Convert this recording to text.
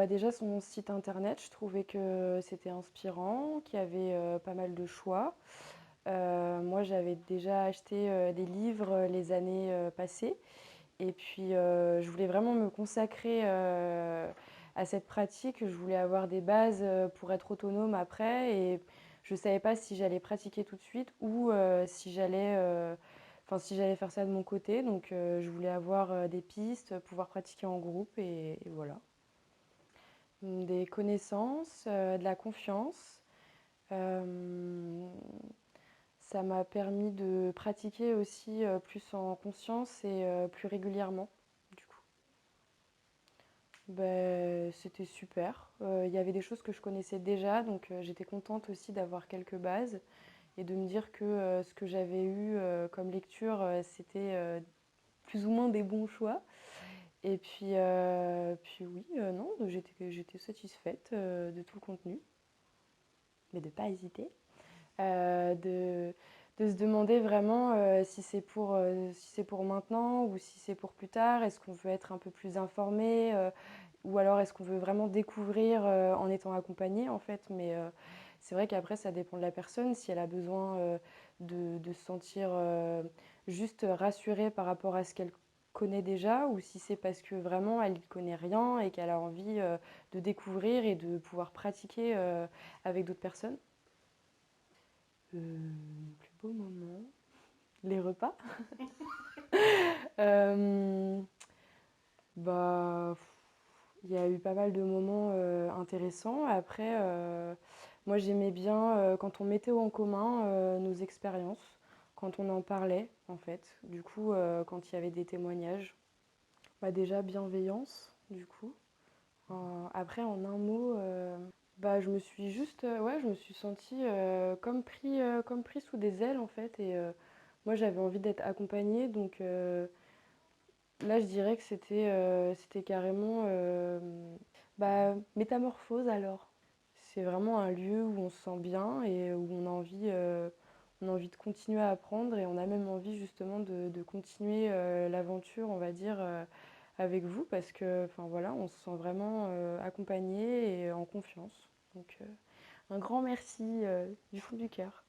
Déjà son site internet, je trouvais que c'était inspirant, qu'il y avait, pas mal de choix. Moi j'avais déjà acheté, des livres, les années, passées et puis, je voulais vraiment me consacrer, à cette pratique. Je voulais avoir des bases, pour être autonome après et je savais pas si j'allais pratiquer tout de suite ou, si j'allais faire ça de mon côté. Donc, je voulais avoir, des pistes, pouvoir pratiquer en groupe et voilà. Des connaissances, de la confiance. Hem, Ça m'a permis de pratiquer aussi, plus en conscience et plus régulièrement, du coup. C'était super. Il y avait des choses que je connaissais déjà, donc j'étais contente aussi d'avoir quelques bases et de me dire que, ce que j'avais eu, comme lecture, c'était, plus ou moins des bons choix. Et puis oui, non, j'étais satisfaite, de tout le contenu, mais de pas hésiter. De se demander vraiment, si c'est pour maintenant ou si c'est pour plus tard. Est-ce qu'on veut être un peu plus informé, ou alors est-ce qu'on veut vraiment découvrir, en étant accompagné en fait? Mais, c'est vrai qu'après ça dépend de la personne, si elle a besoin, de se sentir, juste rassurée par rapport à ce qu'elle connaît déjà ou si c'est parce que vraiment elle n'y connaît rien et qu'elle a envie, de découvrir et de pouvoir pratiquer, avec d'autres personnes. Mon plus beau moment, les repas. Euh, bah, il y a eu pas mal de moments intéressants. Après, moi j'aimais bien quand on mettait en commun nos expériences, quand on en parlait en fait. Du coup, quand il y avait des témoignages, déjà bienveillance, du coup. Après, en un mot, je me suis juste, ouais, je me suis sentie comme pris sous des ailes en fait. Et moi, j'avais envie d'être accompagnée, donc là, je dirais que c'était carrément métamorphose alors. C'est vraiment un lieu où on se sent bien et où on a envie de continuer à apprendre et on a même envie justement de continuer l'aventure, on va dire, avec vous parce que, enfin voilà, on se sent vraiment accompagné et en confiance. Donc, un grand merci du fond du cœur.